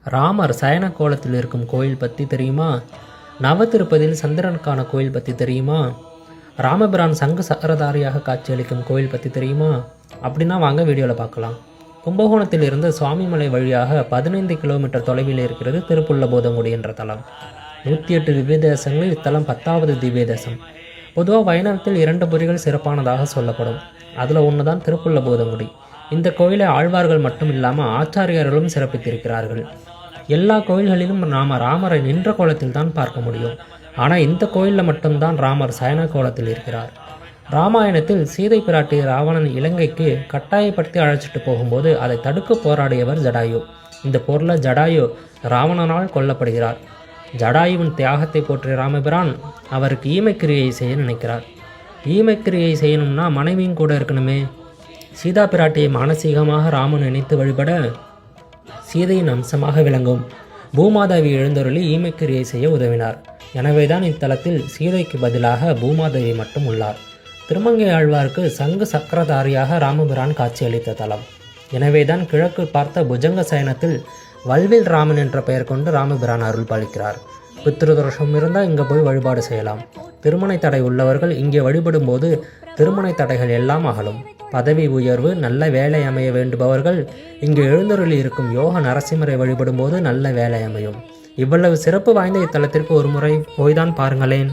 ராமர் சயன கோலத்தில் இருக்கும் கோயில் பற்றி தெரியுமா? நவதிருப்பதியில் சந்திரனுக்கான கோயில் பற்றி தெரியுமா? ராமபிரான் சங்கு சக்கரதாரியாக காட்சியளிக்கும் கோயில் பற்றி தெரியுமா? அப்படின்னா வாங்க வீடியோவில் பார்க்கலாம். கும்பகோணத்தில் இருந்து சுவாமிமலை வழியாக 15 கிலோமீட்டர் தொலைவில் இருக்கிறது திருப்புள்ளபோதங்குடி என்ற தலம். 108 திவ்ய தேசங்களில் இத்தலம் 10வது திவ்ய தேசம். பொதுவாக வைணவத்தில் 2 புரிகள் சிறப்பானதாக சொல்லப்படும். அதில் ஒன்று தான் திருப்புள்ளபோதங்குடி. இந்த கோயிலை ஆழ்வார்கள் மட்டும் இல்லாமல் ஆச்சாரியர்களும் சிறப்பித்திருக்கிறார்கள். எல்லா கோயில்களிலும் நாம் ராமரை நின்ற கோலத்தில் தான் பார்க்க முடியும். ஆனால் இந்த கோயிலில் மட்டும்தான் ராமர் சயன கோலத்தில் இருக்கிறார். ராமாயணத்தில் சீதை பிராட்டி ராவணன் இலங்கைக்கு கட்டாயப்படுத்தி அழைச்சிட்டு போகும்போது அதை தடுக்க போராடியவர் ஜடாயு. இந்த போரில் ஜடாயு ராவணனால் கொல்லப்படுகிறார். ஜடாயுவின் தியாகத்தை போற்றிய ராமபிரான் அவருக்கு ஈமைக்கிரியை செய்ய நினைக்கிறார். ஈமைக்கிரியை செய்யணும்னா மனைவியும் கூட இருக்கணுமே. சீதா பிராட்டியை மானசீகமாக ராமன் நினைத்து வழிபட சீதையின் அம்சமாக விளங்கும் பூமாதேவி எழுந்தருளி ஈமைக்கிரியை செய்ய உதவினார். எனவேதான் இத்தலத்தில் சீதைக்கு பதிலாக பூமாதேவி மட்டும் உள்ளார். திருமங்கை ஆழ்வாருக்கு சங்கு சக்கரதாரியாக ராமபிரான் காட்சியளித்த தலம். எனவேதான் கிழக்கு பார்த்த புஜங்க சயனத்தில் வல்வில் ராமன் என்ற பெயர் கொண்டு ராமபிரான் அருள் பாலிக்கிறார். பித்ருதோஷம் இருந்தால் இங்கே போய் வழிபாடு செய்யலாம். திருமண தடை உள்ளவர்கள் இங்கே வழிபடும் போது திருமண தடைகள் எல்லாம் அகலும். பதவி உயர்வு, நல்ல வேலை அமைய வேண்டுபவர்கள் இங்கே எழுந்தருளி இருக்கும் யோக நரசிம்மரை வழிபடும் போது நல்ல வேலை அமையும். இவ்வளவு சிறப்பு வாய்ந்த இத்தலத்திற்கு ஒரு முறை போய்தான் பாருங்களேன்.